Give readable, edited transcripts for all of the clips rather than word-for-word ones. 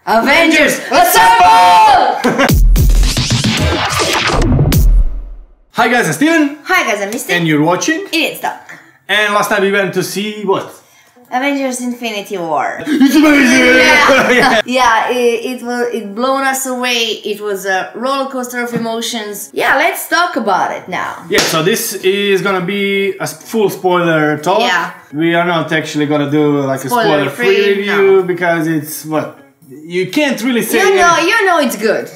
Avengers, assemble! Hi guys, I'm Steven. Hi guys, I'm Mistiy. And you're watching It's Talk. And last time we went to see what? Avengers Infinity War. It's amazing! Yeah, it blown us away. It was a roller coaster of emotions. Yeah, let's talk about it now. Yeah, so this is gonna be a full spoiler talk. Yeah. We are not actually gonna do like a spoiler-free review because it's what? You can't really say you know it's good.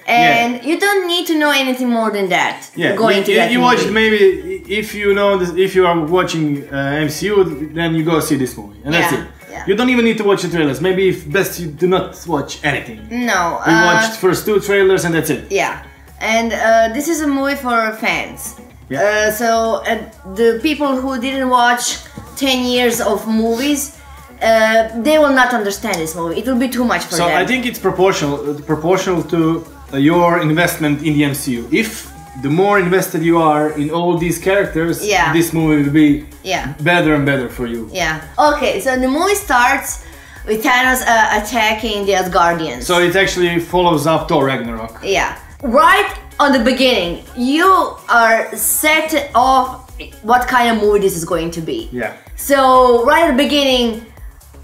And you don't need to know anything more than that. Yeah, going to that you movie. watch it maybe if you know this, if you are watching MCU, then you go see this movie, and that's it. Yeah. You don't even need to watch the trailers. Maybe if best you do not watch anything. No. We watched first 2 trailers and that's it. Yeah, and this is a movie for fans. Yeah. So the people who didn't watch 10 years of movies, they will not understand this movie. It will be too much for them. So I think it's proportional to your investment in the MCU. If the more invested you are in all these characters, this movie will be better and better for you. Yeah. Okay, so the movie starts with Thanos attacking the Asgardians. So it actually follows up Thor Ragnarok. Yeah. Right on the beginning, you are set off what kind of movie this is going to be. Yeah. So right at the beginning,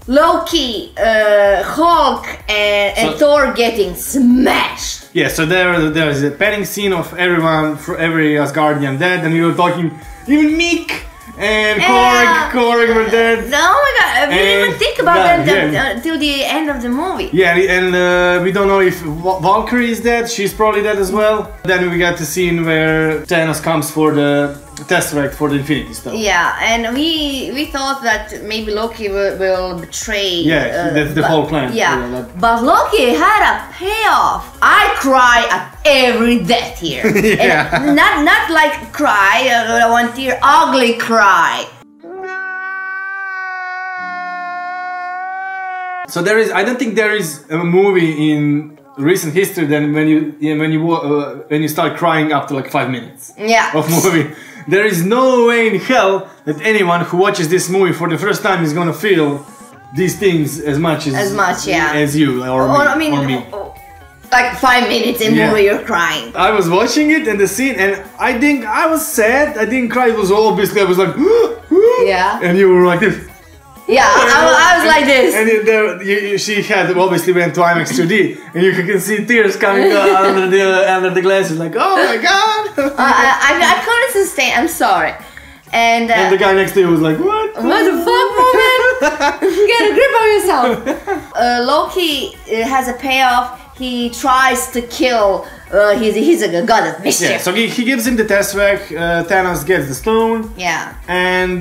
Loki, Hulk, and Thor getting smashed. Yeah, so there's a panning scene of every Asgardian dead, and we were talking, even Meek and Korg were dead. Oh my god, we didn't even think about that until the end of the movie. Yeah, and we don't know if Valkyrie is dead, she's probably dead as well. Then we got the scene where Thanos comes for the Tesseract for the Infinity Stone. Yeah, and we thought that maybe Loki will betray. Yeah, that's the whole plan. Yeah, but Loki had a payoff. I cry at every death here. And not like cry, one tear, ugly cry. So I don't think there is a movie in recent history than when you start crying after like 5 minutes of movie. There is no way in hell that anyone who watches this movie for the first time is gonna feel these things as much as you or me. Like 5 minutes in movie you're crying. I was watching it and the scene, and I think I was sad. I didn't cry. It was obviously I was like, and you were like this. Yeah, I was like this. And she had obviously went to IMAX 2D, and you can see tears coming under the glasses, like, oh my god! I couldn't sustain. I'm sorry. And the guy next to you was like, what? What the fuck, woman? Get a grip on yourself. Loki has a payoff. He tries to kill. He's a god of mischief. Yeah, so he gives him the Tesseract. Thanos gets the stone. Yeah. And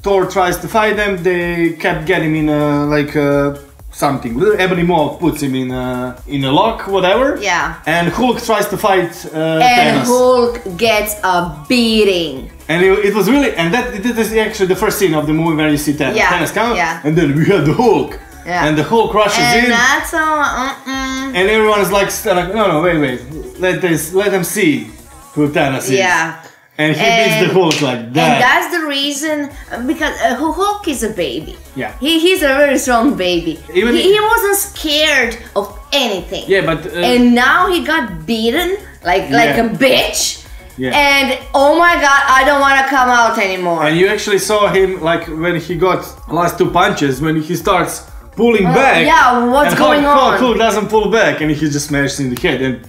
Thor tries to fight them. They kept getting him in something. Ebony Maw puts him in a lock, whatever. Yeah. And Hulk tries to fight Thanos. And Hulk gets a beating. And it was really, and this is actually the first scene of the movie where you see Thanos. Thanos come, and then we have the Hulk. Yeah. And the Hulk rushes in. And that's all. And everyone's like, no, wait. Let them see who Thanos is. Yeah. And he beats the Hulk like that. And that's the reason, because Hulk is a baby. Yeah. He's a very strong baby. He wasn't scared of anything. Yeah, but... and now he got beaten like a bitch. Yeah. And oh my god, I don't want to come out anymore. And you actually saw him like when he got last 2 punches, when he starts pulling back. Yeah, what's going on? Hulk doesn't pull back and he just smashes in the head.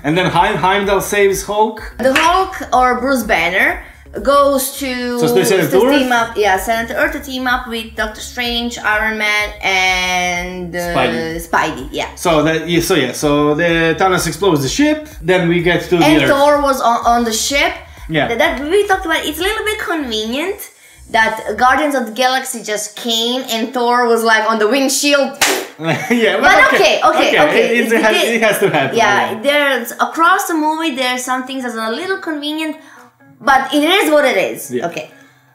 And then Heimdall saves Hulk. The Hulk or Bruce Banner goes to team up. Yeah, sent to Earth to team up with Doctor Strange, Iron Man, and Spidey. Yeah. So the Thanos explodes the ship. Then we get to the Earth. And Thor was on the ship. Yeah. That we talked about. It's a little bit convenient that Guardians of the Galaxy just came and Thor was like on the windshield. Yeah, but okay. It has to happen. Yeah, there's across the movie there's some things that's a little convenient, but it is what it is. Yeah. Okay.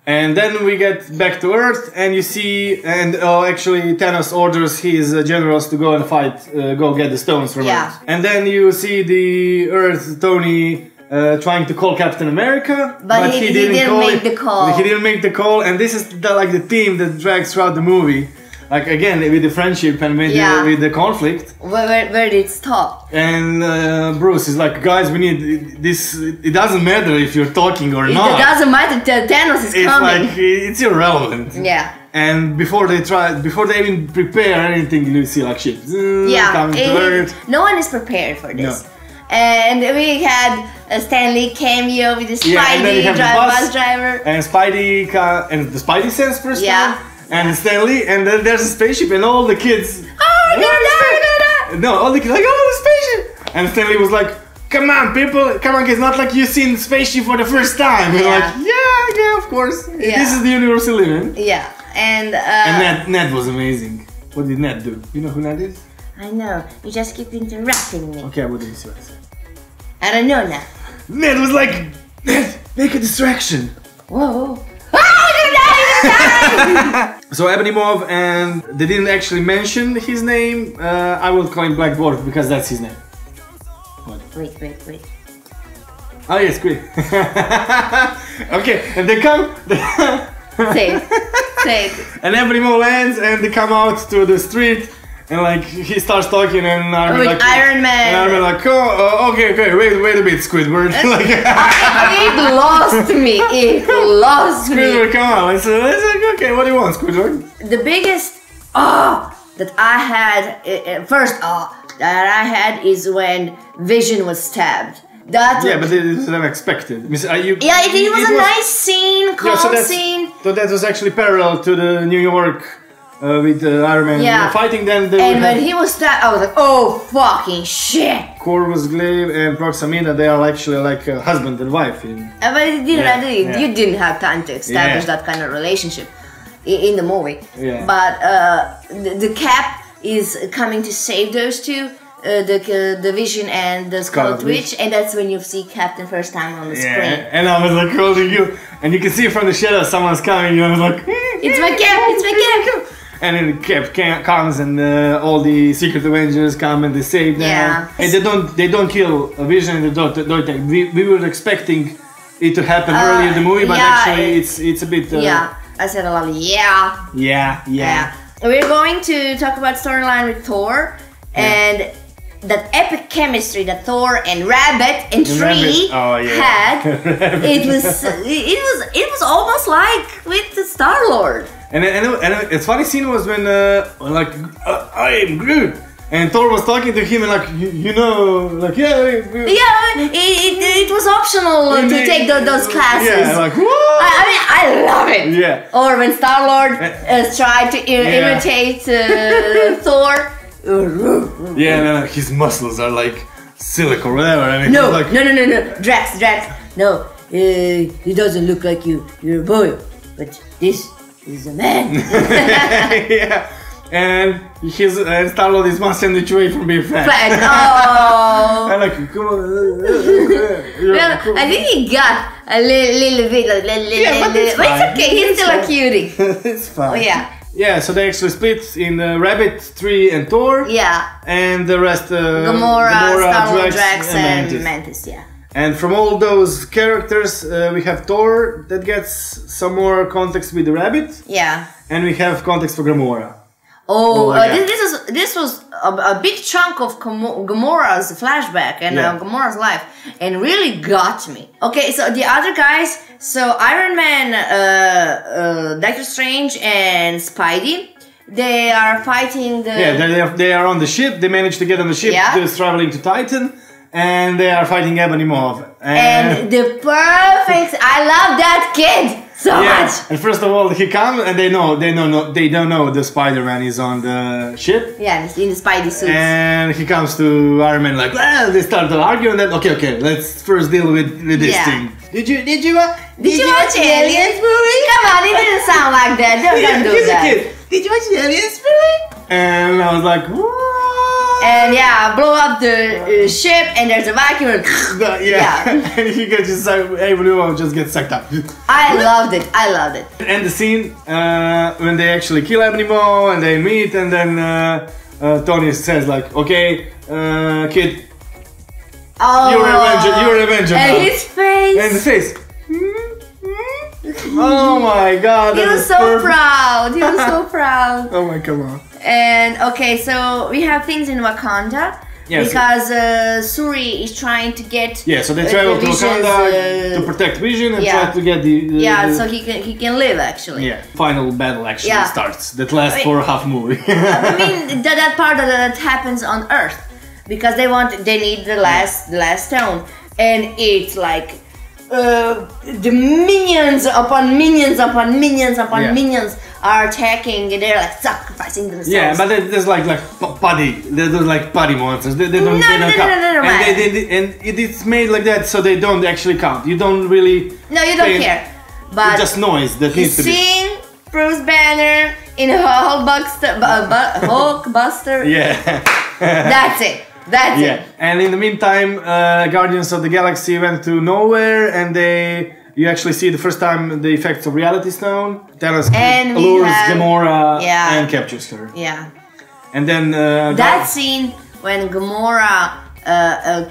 And then we get back to Earth, and you see, actually Thanos orders his generals to go and fight, go get the stones from Earth. And then you see the Earth Tony trying to call Captain America, but he didn't make the call. He didn't make the call, and this is like the theme that drags throughout the movie. like again with the friendship and with the conflict. Where did it stop? And Bruce is like, guys, we need this. It doesn't matter if you're talking or not. It doesn't matter. Thanos is coming. Like it's irrelevant. Yeah. And before they even prepare anything, you see like shit. Coming to Earth. No one is prepared for this. No. And we had a Stanley cameo with the Spidey bus driver. And Spidey and the Spidey sense first time. And Stanley, and then there's a spaceship and all the kids. Oh, we're gonna die! No, all the kids like, oh, the spaceship! And Stanley was like, come on, people, come on, it's not like you've seen the spaceship for the first time. We're like, yeah, of course. Yeah. This is the universe we live in. Yeah, and Ned was amazing. What did Ned do? You know who Ned is? I know, you just keep interrupting me. Okay, what did you say? I don't know now. Ned was like, Ned, make a distraction. Whoa. Ah, So Ebony Mauve, and they didn't actually mention his name. I will call him Black Dwarf because that's his name. What? Wait. Oh yes, great. Okay, and they come. Say it. And Ebony Mauve lands, and they come out to the street. And like he starts talking, and Iron Man. And Iron Man like, oh, okay, wait a bit, Squidward. Like, it lost me. Squidward, come on. It's like, okay, what do you want, Squidward? The biggest that I had that I had is when Vision was stabbed. But it was unexpected. It was a nice scene, calm scene. So that was actually parallel to the New York. With Iron Man fighting them. And when he was stabbed, I was like, oh fucking shit! Corvus Glaive and Proximina, they are actually like husband and wife. But you didn't have time to establish that kind of relationship in the movie. Yeah. But the Cap is coming to save those two, the Vision and the Scarlet Witch, and that's when you see Captain first time on the screen. And I was like holding you, and you can see from the shadow someone's coming, and I was like, it's my Cap! And then Cap comes, and all the Secret Avengers come and they save them. Yeah. And they don't kill a Vision. We were expecting it to happen early in the movie, but actually it's a bit. I said a lot of yeah. We're going to talk about storyline with Thor and that epic chemistry that Thor and Rabbit and Tree had. It was almost like with the Star-Lord. And it's funny scene was when I am Groot, and Thor was talking to him and like it was optional to take those classes. Yeah, like what? I love it. Yeah. Or when Star-Lord tried to imitate Thor. Yeah, and then his muscles are like silk or whatever. And no, Drax. No, he doesn't look like you. You're a boy, but this. He's a man. Yeah, and Star-Lord is one sandwich away from being fat. Oh. I'm like, come on. I think he got a little bit. But it's okay. He's still a cutie. It's fine. Oh yeah. Yeah, so they actually split in Rabbit, Tree, and Thor. Yeah. And the rest, Gamora, Star-Lord, Drax, and Mantis. Yeah. And from all those characters, we have Thor that gets some more context with the Rabbit. Yeah. And we have context for Gamora. This was a big chunk of Gamora's flashback and Gamora's life, and really got me. Okay, so the other guys, so Iron Man, Doctor Strange, and Spidey, they are fighting the. Yeah, they are on the ship. They managed to get on the ship. They're traveling to Titan. And they are fighting Ebony Mauve. And the perfect. I love that kid so much. And first of all, he comes and they don't know the Spider-Man is on the ship. Yeah, in the Spidey suit. And he comes to Iron Man like, well, they start to argue and then okay, let's first deal with this thing. Did you watch Aliens movie? Come on, it didn't sound like that. Don't do that. Did you watch the Aliens movie? And I was like, what? And blow up the ship, and there's a vacuum. And he gets just everyone just gets sucked up. I loved it. And the scene when they actually kill Ebony Mauve and they meet, and then Tony says like, okay, kid, you're an Avenger. And his face. And the face. Oh my god. He was so proud. He was so proud. Oh my, come on. And okay, so we have things in Wakanda. Yes. Because Suri is trying to get. Yeah, so they travel to Wakanda to protect Vision and try to get the so he can live actually. Yeah, final battle actually starts. That lasts for half a movie. I mean that part that happens on Earth because they need the last stone, and it's like the minions upon minions upon minions upon minions are attacking, and they're like sacrificing themselves. Yeah, but there's like putty. There's like putty monsters. They don't count. And it's made like that so they don't actually count. You don't really. No, you don't care. But it's just noise that needs to be. Seeing Bruce Banner in a Hulkbuster. Yeah. That's it. That's it. And in the meantime, Guardians of the Galaxy went to nowhere, and you actually see the first time the effects of Reality Stone. Thanos lures Gamora and captures her. Yeah. And then that scene when Gamora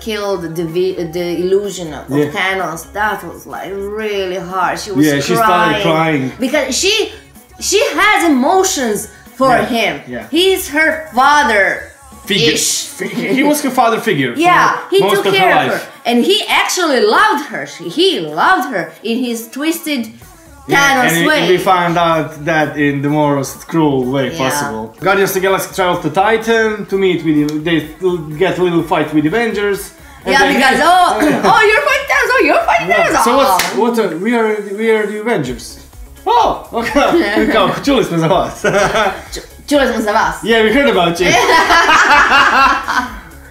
killed the illusion of Thanos, that was like really hard. She was crying. She started crying because she has emotions for him. Yeah. He's her father. He was her father figure. Yeah, he most took care of her, and he actually loved her. He loved her in his twisted Thanos way. And we found out that in the most cruel way possible. Guardians of the Galaxy travels to Titan to meet with they get a little fight with Avengers. Yeah, because you're fighting Thanos. Oh, you're fighting Thanos. So we are the Avengers. Oh, okay. Čuli smo za vas. Čuli smo za vas. Yeah, we heard about you.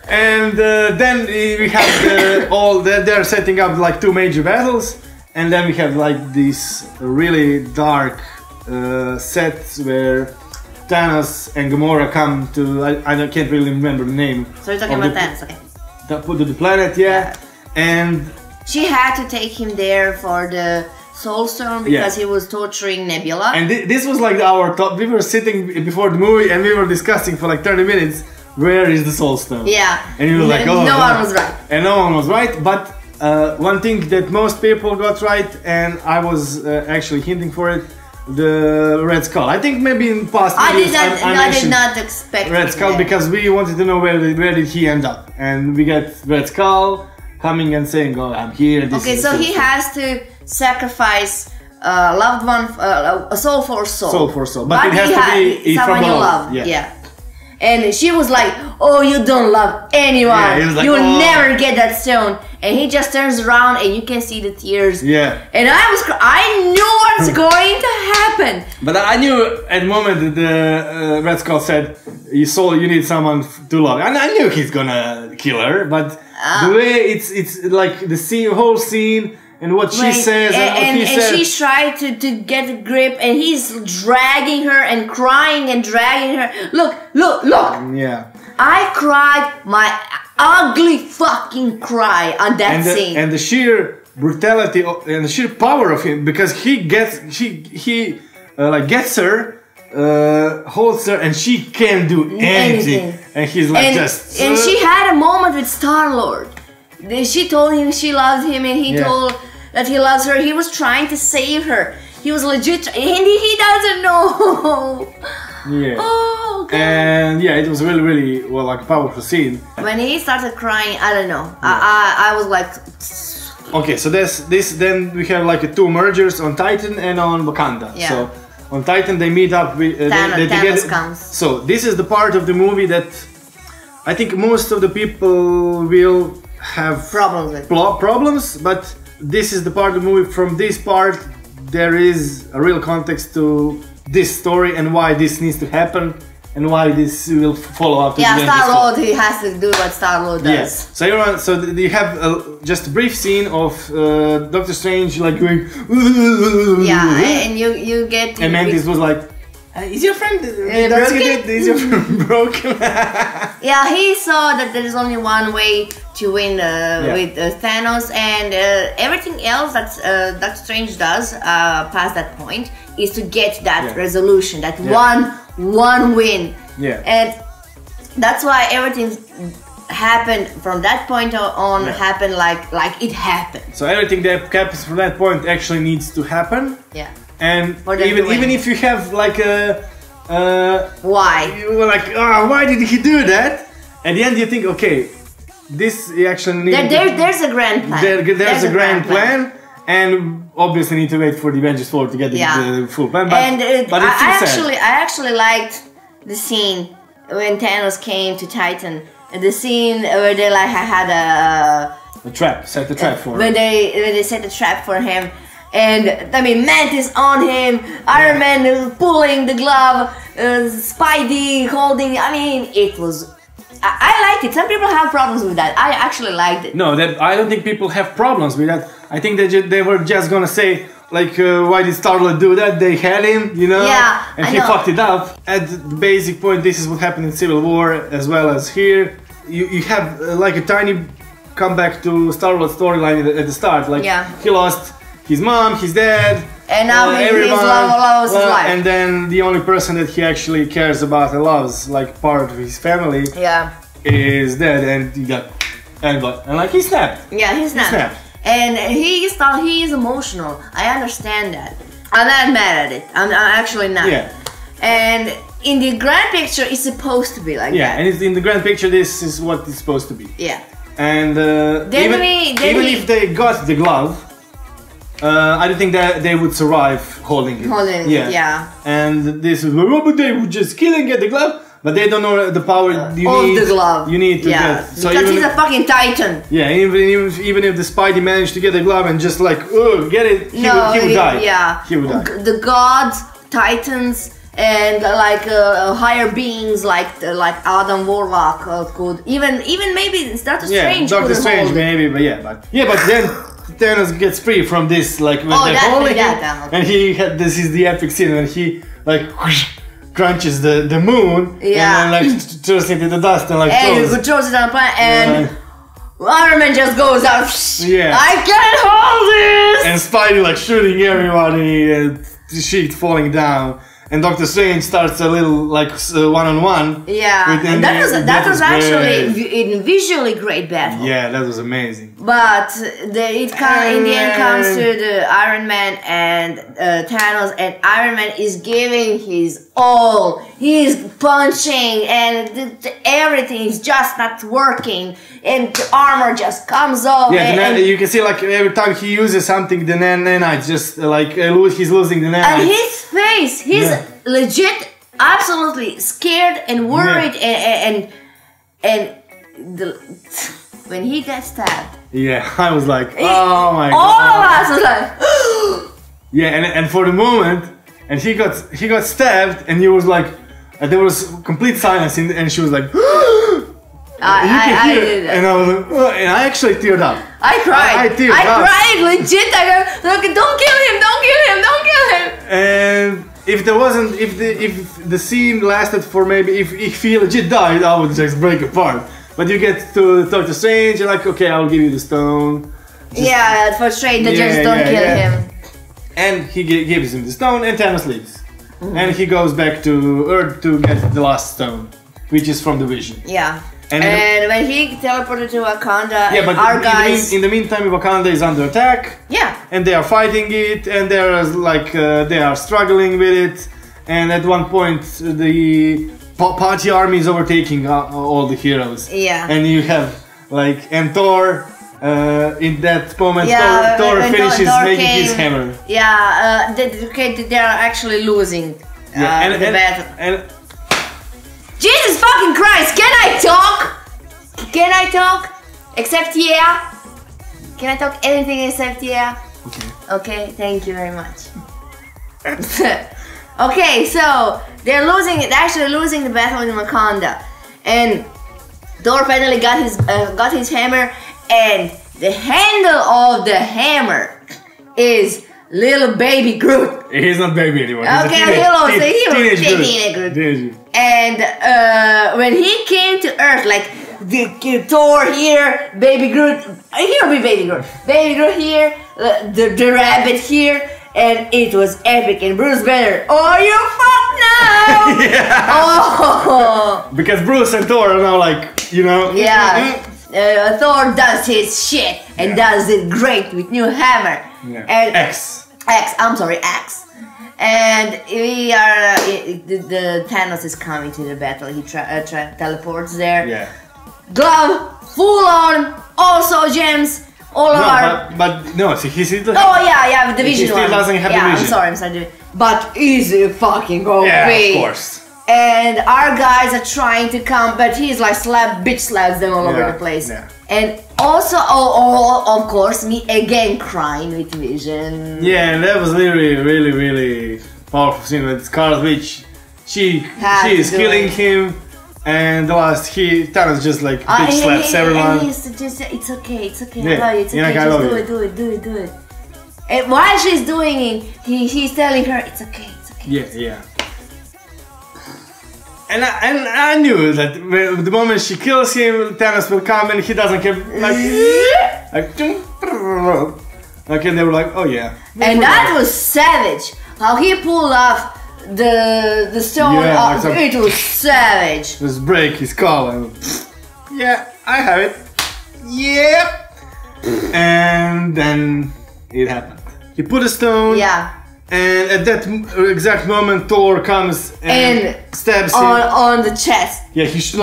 And then we have they're setting up like two major battles, and then we have like these really dark sets where Thanos and Gamora come to I can't really remember the name. So you're talking about Thanos, okay? To the planet, and she had to take him there for the Soul Stone because he was torturing Nebula. And this was like our top. We were sitting before the movie and we were discussing for like 30 minutes where is the Soul Stone. Yeah. And you were like, oh, no one was right. And no one was right. But one thing that most people got right, and I was actually hinting for it, the Red Skull. I think maybe in past videos I did not expect Red Skull because we wanted to know where did he end up, and we get Red Skull coming and saying, "Oh, I'm here." Okay, so he has to sacrifice loved one, a soul for soul. Soul for soul, but it has to be someone you love. Yeah. And she was like, "Oh, you don't love anyone. Yeah, like, you'll never get that stone." And he just turns around, and you can see the tears. Yeah. And I knew what's going to happen. But I knew at the moment that the Red Skull said, "You need someone to love." And I knew he's gonna kill her, but the way it's like the whole scene. And what she says and she tried to get a grip, and he's dragging her and crying and dragging her. Look! Yeah. I cried my ugly fucking cry on that scene. And the sheer brutality and the sheer power of him, because he gets her, holds her, and she can't do anything. And he's like and she had a moment with Star-Lord. She told him she loved him, and he told that he loves her. He was trying to save her. He was legit, and he doesn't know. Yeah. Oh, okay. And it was really, really like a powerful scene. When he started crying, I don't know. I was like. Okay, so then we have like two mergers on Titan and on Wakanda. Yeah. So on Titan they meet up with Thanos comes. So this is the part of the movie that I think most of the people will have problems, but this is the part of the movie. From this part there is a real context to this story and why this needs to happen and why this will follow up to the Star-Lord, he has to do what Star-Lord does. So you have just a brief scene of Doctor Strange like going and you get and Mantis was like, is your friend broken? Is your friend broken? Yeah, he saw that there is only one way to win with Thanos, and everything else that Doctor Strange does past that point is to get that resolution, that one win. Yeah. And that's why everything happened from that point on. Happened like it happened. So everything that happens from that point actually needs to happen. Yeah. And even if you have like a why? You were like, oh, why did he do that? At the end, you think, okay, this actually needs. There's a grand plan. There's a grand plan. And obviously need to wait for the Avengers 4 to get the full plan. But, I actually liked the scene when Thanos came to Titan. The scene where they like had set the trap for him. When they set the trap for him. And I mean, Mantis on him, Iron Man pulling the glove, Spidey holding. I mean, it was. I liked it. Some people have problems with that. I actually liked it. No, I don't think people have problems with that. I think they were just gonna say like, why did Star-Lord do that? They had him, you know, and he fucked it up. At the basic point, this is what happened in Civil War as well as here. You have like a tiny comeback to Star-Lord's storyline at the start. Like he lost his mom, his dad, and now everyone loves his life. And then the only person that he actually cares about and loves, like part of his family, is dead, and he got and like he snapped. Yeah, he snapped. And he is emotional. I understand that. I'm not mad at it. I'm actually not. Yeah. And in the grand picture, it's supposed to be like that. Yeah, and in the grand picture, this is what it's supposed to be. Yeah. And even if they got the glove, I don't think that they would survive holding it. Holding it, yeah. And this is, but they would just kill and get the glove. But they don't know the power you need. Of the glove. You need to get. So because he's a fucking Titan. Yeah, even if the Spidey managed to get the glove and just like get it, he would die. Yeah. He would die. The gods, Titans, and like higher beings like Adam Warlock could even maybe Doctor Strange. Yeah, Doctor Strange maybe, but then Thanos gets free from this like when they're holding him, and this is the epic scene when he like. Crunches the moon and then like throws it into the dust and like throws it on a planet and Iron Man just goes out. I can't hold this. And Spidey like shooting everybody and shit falling down. And Doctor Strange starts a little like one-on-one. Yeah, and that was actually a visually great battle. Yeah, that was amazing. But in the end comes to the Iron Man and Thanos, and Iron Man is giving his all. He's punching, and everything is just not working, and the armor just comes off. Yeah, and you can see like every time he uses something, the nanite just like he's losing the nanite. And his face, he's legit, absolutely scared and worried, and when he got stabbed. Yeah, I was like, oh my god. All of us was like, yeah, and for the moment, and he got stabbed, and he was like, there was complete silence, and she was like, I did that. And I was like, and I actually teared up. I cried. I cried legit. I go, look, don't kill him, don't kill him, don't kill him. And if the scene lasted for maybe if he legit died, I would just break apart. But you get to Doctor Strange, you're like, okay, I'll give you the stone. For Strange, they just don't kill him. And he gives him the stone, and Thanos leaves. And he goes back to Earth to get the last stone, which is from the Vision. Yeah. And when he teleported to Wakanda, but our guys... in the meantime, Wakanda is under attack. Yeah. And they are fighting it, and they're like, they are struggling with it. And at one point, the party army is overtaking all the heroes. Yeah. And you have, like, and Thor, in that moment, Thor finishes making his hammer. Yeah, they are actually losing the battle. Jesus fucking Christ, can I talk? Can I talk? Except yeah? Can I talk anything except yeah? Okay, thank you very much. Okay, so they're actually losing the battle in Wakanda. And Thor finally got his hammer, and the handle of the hammer is little baby Groot. He's not baby anymore. Okay, teenage Groot. And when he came to Earth, like the Thor here, baby Groot, he'll be baby Groot. Baby Groot here, the rabbit here, and it was epic. And Bruce Banner, oh, you fuck now! Because Bruce and Thor are now like you know. Yeah. Thor does his shit and does it great with new hammer. Yeah. And X. I'm sorry, X. And we are the Thanos is coming to the battle. He teleports there. Yeah. Glove, full on, also gems. All of our. But no, see, he still. Oh yeah, the vision he still one. doesn't have the vision. I'm sorry. But easy fucking OP. Yeah, of course. And our guys are trying to come, but he's like bitch slaps them all over the place. Yeah. And also, of course, me again crying with Vision. Yeah, and that was really powerful scene with Scarlet Witch. She is killing him, and the last Thanos just like bitch slaps everyone. He used to just say, it's okay, Yeah. I love you, it's okay, just do it. And while she's doing it, he's telling her, it's okay. Yeah. And I knew that the moment she kills him, Thanos will come and he doesn't care. Okay, they were like, oh yeah. And that was savage. How he pulled off the stone off. It was savage. Just break his skull and yeah, I have it. Yep. And then it happened. He put a stone. Yeah. And at that exact moment, Thor comes and stabs him on the chest. Yeah, he should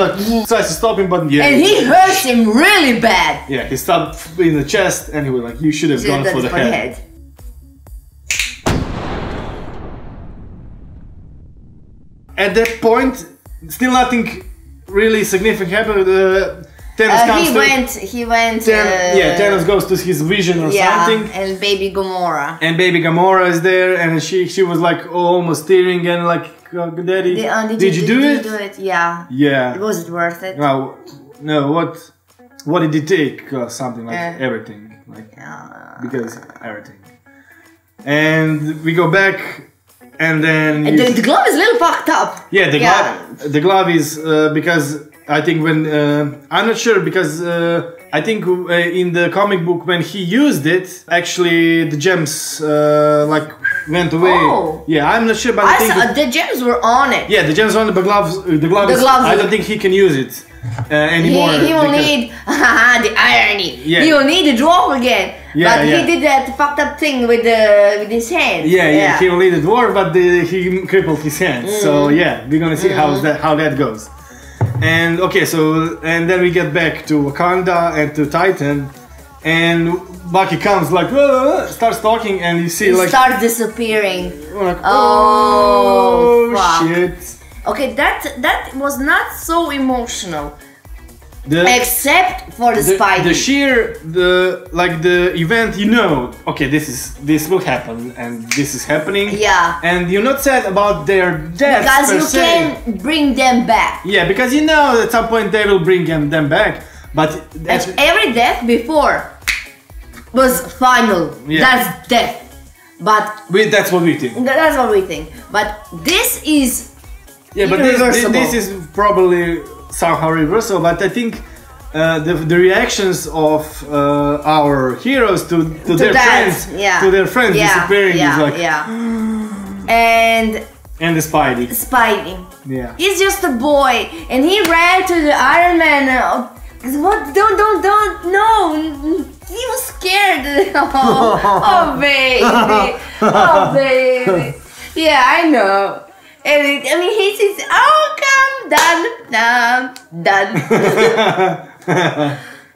tries to stop him, but yeah. And he hurts him really bad. Yeah, he stabbed in the chest, and he was like, "You should have gone for the head." At that point, still nothing really significant happened. Thanos he went. Thanos goes to his vision or something. And baby Gamora. And baby Gamora is there, and she was like almost tearing and like, Daddy, did you do it? Yeah. Yeah. Was it worth it? No. What did it take? Something like everything, because everything. And we go back. And then the glove is a little fucked up. Yeah, the glove is because I think when I'm not sure because I think in the comic book when he used it, actually the gems went away. Oh. Yeah, I'm not sure, but I think the gems were on it. Yeah, the gems were on it, but the glove is, I don't think he can use it anymore. He will need the irony. Yeah. He will need the dwarf again. Yeah, but he did that fucked up thing with his hands. Yeah. He will need the dwarf, but he crippled his hands. So yeah, we're gonna see how that goes. And okay, and then we get back to Wakanda and to Titan, and Bucky comes starts talking, and you see starts disappearing. Like, oh shit. Okay, that was not so emotional. Except for the Spidey. The sheer, the event, okay, this will happen, and this is happening. Yeah. And you're not sad about their deaths because you can bring them back. Yeah, because at some point they will bring them back, but every death before was final. Yeah. That's death. But that's what we think. That's what we think. But this is irreversible. But this is probably somehow reversal, but I think the reactions of our heroes to their friends disappearing is like and the Spidey. Yeah. He's just a boy, and he ran to the Iron Man. What? Don't no. He was scared. Oh baby. Oh baby. Yeah, I know. And he says, "Oh, come, done."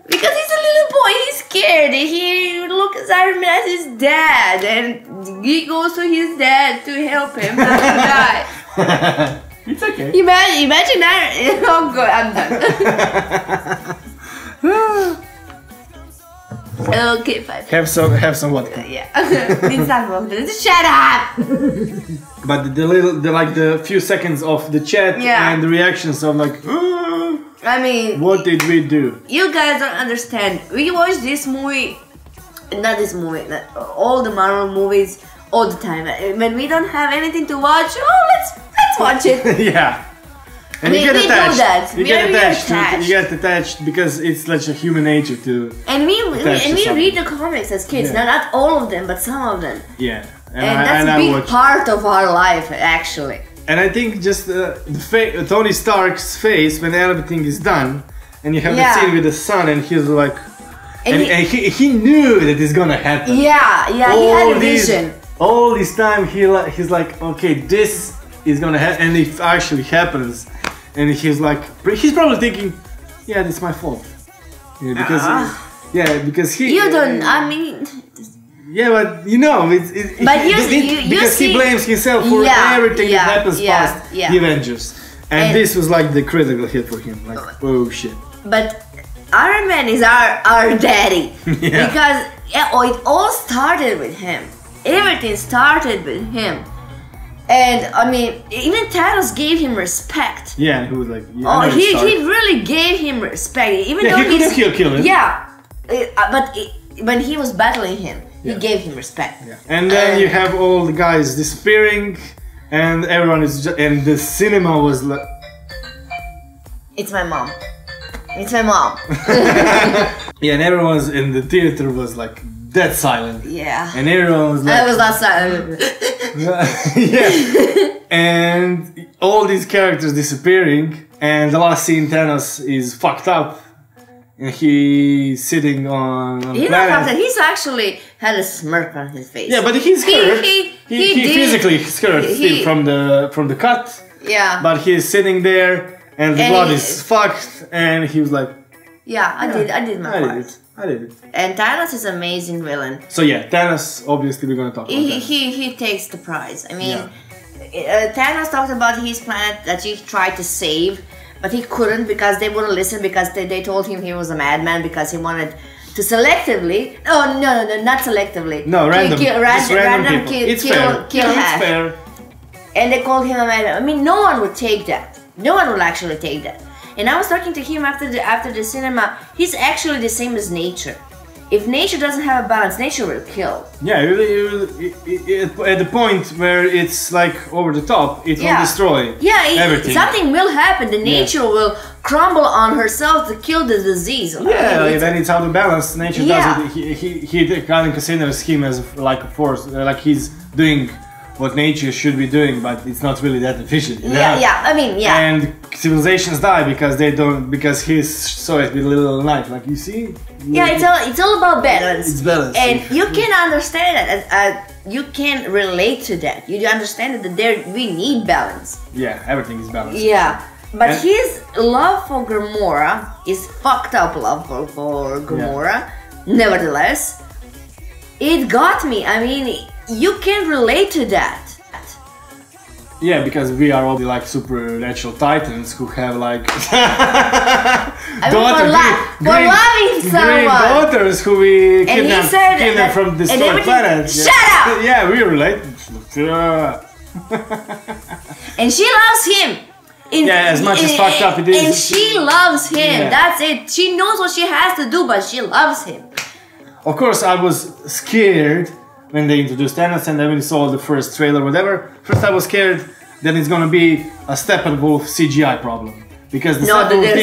Because he's a little boy, he's scared. He looks at Iron Man as his dad, and he goes to his dad to help him not to die. It's okay. Imagine that. Oh, good, I'm done. Okay, fine. Have some vodka. Yeah. It's not vodka. Shut up. But the few seconds of the chat and the reactions of what did we do? You guys don't understand. We watch this movie, all the Marvel movies all the time. When we don't have anything to watch, let's watch it. Yeah. And you get attached. You get attached because it's like a human nature to. And we read the comics as kids. Yeah. Not all of them, but some of them. Yeah. And that's a big part of our life, actually. And I think just Tony Stark's face when everything is done, and you have the scene with the sun, and he's like, and he knew that it's gonna happen. Yeah, he had a vision. All this time he's like, okay, this is gonna happen, and it actually happens, and he's probably thinking, yeah, it's my fault, because he. You don't. I mean. Yeah, but you know, because he blames himself for everything that happens past the Avengers, and this was like the critical hit for him. Like, oh shit. But Iron Man is our daddy because it all started with him. Everything started with him, and I mean, even Thanos gave him respect. Yeah, he was like, he really gave him respect, even though he couldn't kill him. Yeah, but when he was battling him, he gave him respect. Yeah. And then you have all the guys disappearing, and everyone is and the cinema was like, it's my mom. It's my mom. Yeah, and everyone in the theater was like dead silent. Yeah. And everyone was like, I was not silent. Yeah. And all these characters disappearing, and the last scene, Thanos is fucked up, and he's sitting on he's not fucked up. He's actually had a smirk on his face. Yeah, but he's hurt. He physically hurt still from the cut. Yeah. But he's sitting there. And the blood is fucked, and he was like, yeah, I did my part. I did it. And Thanos is an amazing villain. So yeah, Thanos, obviously we're gonna talk about that. He takes the prize. I mean, Thanos talked about his planet that he tried to save, but he couldn't because they wouldn't listen, because they told him he was a madman, because he wanted to selectively, no, not selectively. No, random people. It's fair. And they called him a madman. I mean, no one would take that. No one will actually take that. And I was talking to him after the cinema. He's actually the same as nature. If nature doesn't have a balance, nature will kill. Yeah, at the point where it's like over the top, it will destroy everything. Something will happen. The nature will crumble on herself to kill the disease. Yeah, then it's out of balance. Nature does it. He kind of considers him as like a force, like he's doing what nature should be doing, but it's not really that efficient. You know? I mean, And civilizations die because he's so at the little knife. Like, you see? It's all about balance. It's balance. And you can understand that. You can relate to that. You understand that we need balance. Yeah, everything is balanced. Yeah. But his love for Gamora is fucked up love for Gamora. Yeah. Nevertheless, it got me. I mean, you can relate to that. Yeah, because we are all like supernatural titans who have like loving someone. daughters who we kidnap from destroyed planets. Shut up! Yeah, we relate. And she loves him. As much as fucked up it is. And she loves him. Yeah. That's it. She knows what she has to do, but she loves him. Of course, I was scared when they introduced Thanos, and then we saw the first trailer, whatever. First I was scared that it's gonna be a Steppenwolf CGI problem. Because the Steppenwolf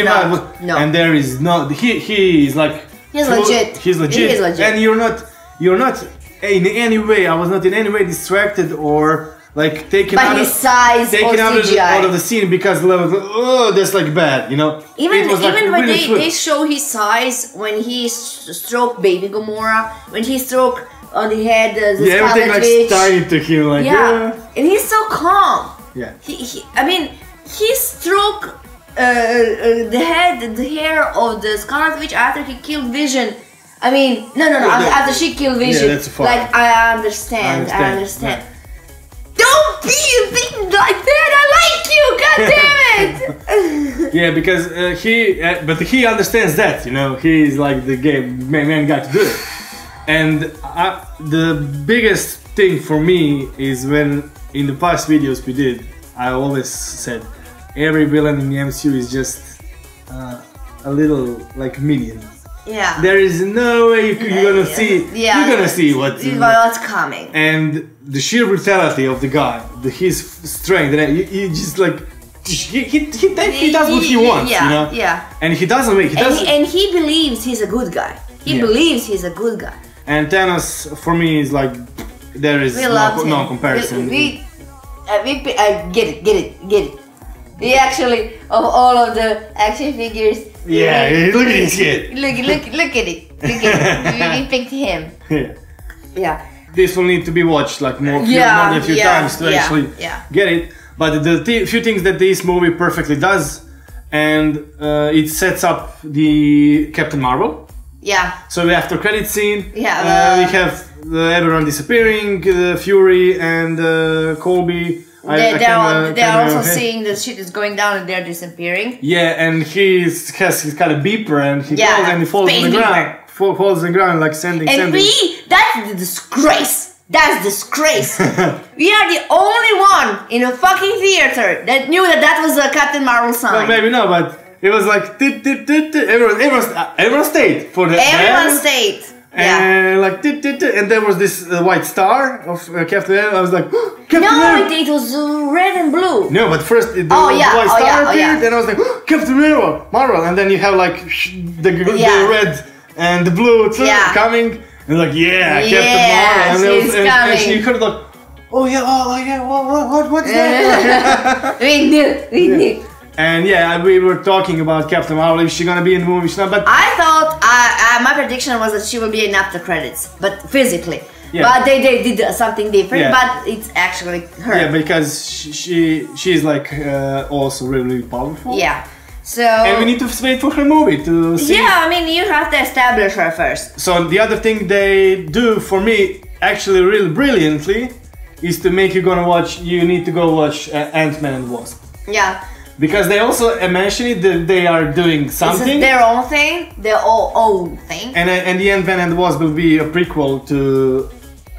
team and there is no he's legit. He's legit. And you're not in any way, I was not in any way distracted or like taken out of the scene because that's like bad, you know. Even when they show his size when he stroked baby Gamora, when he stroked on the head, the everything like tiny to him, like and he's so calm. Yeah. He stroked the hair of the Scarlet Witch after he killed Vision. I mean, no. After she killed Vision. Yeah, that's fine. Like I understand. Yeah. Don't be a thing like that. I like you. God damn it. Yeah, because he understands that, you know. He's like the main guy to do it. And the biggest thing for me is when in the past videos we did, I always said every villain in the MCU is just a little like minion. Yeah. There is no way you're gonna see. Yeah. You're gonna see what's coming. And the sheer brutality of the guy, his strength, he just like he does what he wants, you know. Yeah. And he doesn't make. And he believes he's a good guy. He believes he's a good guy. And Thanos, for me, is like there is no comparison. I get it. He actually, of all of the action figures. Yeah, look at this shit. Look at it. Look at it. We picked him. Yeah. This will need to be watched like more than a few times to actually get it. But the few things that this movie perfectly does, and it sets up the Captain Marvel. Yeah. So after credit scene, we have everyone disappearing, Fury and Colby. They're also seeing the shit is going down and they're disappearing. Yeah, and he's got a beeper and he goes and he falls on the ground. Falls on the ground like sending. That's the disgrace. That's disgrace. We are the only one in a fucking theater that knew that was a Captain Marvel sign. Well, maybe not, but it was like everyone stayed for the Everyone stayed. And like and there was this white star of Captain Marvel. I was like, Captain Marvel. No, it was red and blue. No, but first the white star appeared, and I was like, Captain Marvel, and then you have like the red and the blue too coming, and like Captain Marvel, and she could have like, what's that? We knew. And we were talking about Captain Marvel, if she's gonna be in the movie, she's not, but I thought, my prediction was that she will be in after credits, but physically. Yeah. But they did something different, but it's actually her. Yeah, because she's like also really powerful. Yeah. So. And we need to wait for her movie to see. Yeah, I mean, you have to establish her first. So the other thing they do for me, actually really brilliantly, is to make you need to go watch Ant-Man and Wasp. Yeah. Because they also mention it that they are doing something. This is their own thing, their own thing. And the Ant-Man and the Wasp will be a prequel to.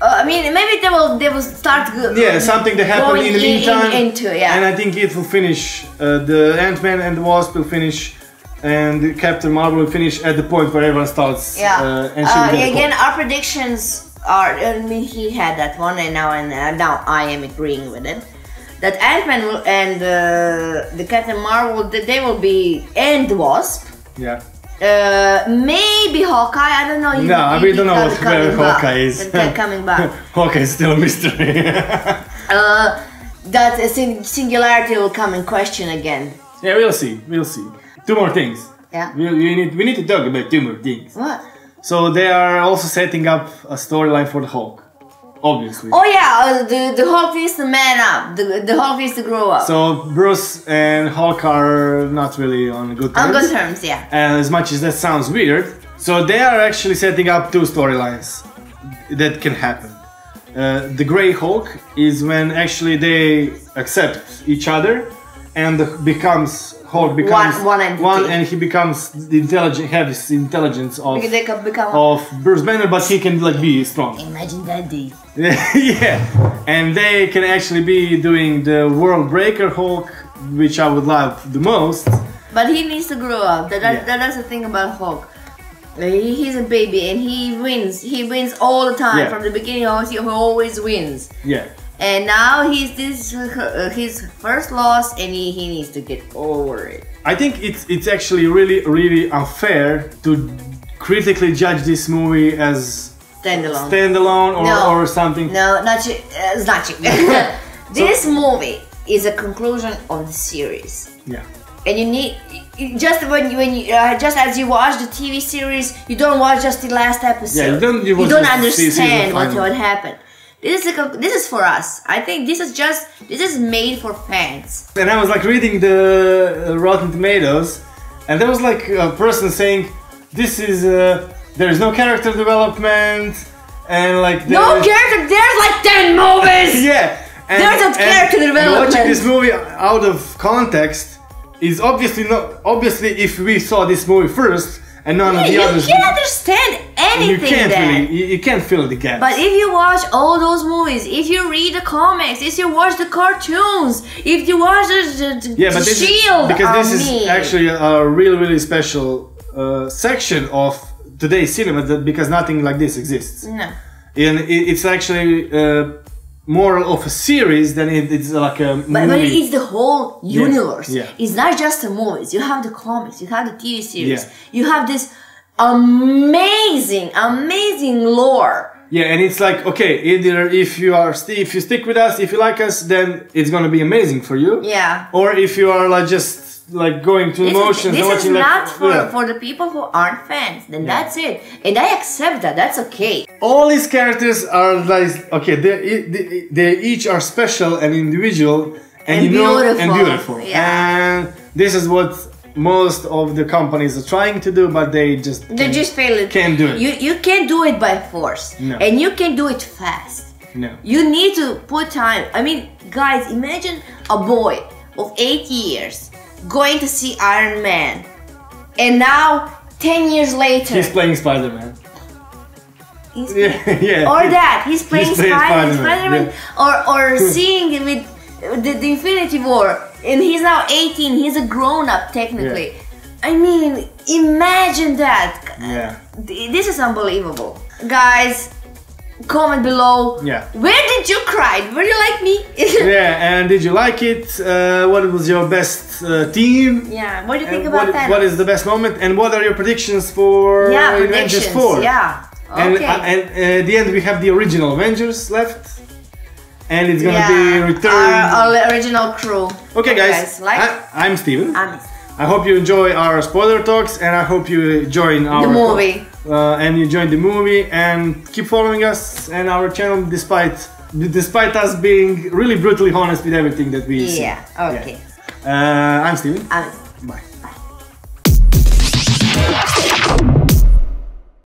I mean, maybe they will start. Something that happened in the meantime. And I think it will finish. The Ant-Man and the Wasp will finish, and the Captain Marvel will finish at the point where everyone starts. Yeah. Again, our predictions are. I mean, he had that one, and now I am agreeing with it. That Ant-Man and the Captain Marvel, they will be, and the Wasp. Yeah. Maybe Hawkeye. I don't know. We don't know where Hawkeye is. Coming back. Hawkeye is still a mystery. That singularity will come in question again. Yeah, we'll see. Two more things. Yeah. We need to talk about two more things. What? So they are also setting up a storyline for the Hulk. Obviously. Oh yeah, the Hulk needs to man up. The Hulk needs to grow up. So Bruce and Hulk are not really on good terms. On good terms, yeah. And as much as that sounds weird, so they are actually setting up two storylines that can happen. The Grey Hulk is when actually they accept each other and Hulk becomes one entity. And he becomes the intelligence of Bruce Banner, but he can like be strong. Imagine that, dude. Yeah, and they can actually be doing the World Breaker Hulk, which I would love the most. But he needs to grow up. That's the thing about Hulk. He's a baby and he wins. He wins all the time. From the beginning on, he always wins. Yeah. And now this his first loss, and he needs to get over it. I think it's actually really unfair to critically judge this movie as standalone or something. No, it's not true. This movie is a conclusion of the series. Yeah. And you need just just as you watch the TV series, you don't watch just the last episode. Yeah, you don't understand what happened. This is for us. I think this is made for fans. And I was like reading the Rotten Tomatoes, and there was like a person saying, "This is there is no character development," and like no character. There's like 10 movies. Yeah, there's a character development. Watching this movie out of context is obviously if we saw this movie first. And none of the others. You can't understand anything. You can't fill the gaps. But if you watch all those movies, if you read the comics, if you watch the cartoons, if you watch the Shield, because this is actually a really special section of today's cinema because nothing like this exists. No. And it's actually more of a series than it's like a movie. But it's the whole universe. Yeah. It's not just the movies. You have the comics, you have the TV series, you have this amazing lore Yeah, and it's like, okay, either if you stick with us, if you like us, then it's gonna be amazing for you. Yeah. Or if you are like just like going through emotions. This is like, not for the people who aren't fans. Then that's it, and I accept that. That's okay. All these characters are like okay. They each are special and individual and beautiful. Yeah. And this is what most of the companies are trying to do, but they just fail it. Can't do it. You can't do it by force. No. And you can do it fast. No. You need to put time. I mean, guys, imagine a boy of 8 years going to see Iron Man, and now 10 years later he's playing Spider-Man. Or that he's playing Spider-Man. Yeah. Or seeing him with the Infinity War, and he's now 18. He's a grown-up technically. Yeah. I mean, imagine that. Yeah. This is unbelievable, guys. Comment below. Yeah. Where did you cry? Were you like me? Yeah. And did you like it? What was your best team? Yeah. What do you think about that? What is the best moment? And what are your predictions for Avengers 4? Yeah. Okay. And at the end we have the original Avengers left. And it's gonna be returned. Our original crew. Okay, guys. I'm Steven. I hope you enjoy our spoiler talks, and I hope you join the movie. And you join the movie, and keep following us and our channel despite us being really brutally honest with everything that we see. Yeah. Okay. I'm Steven. Bye. Bye.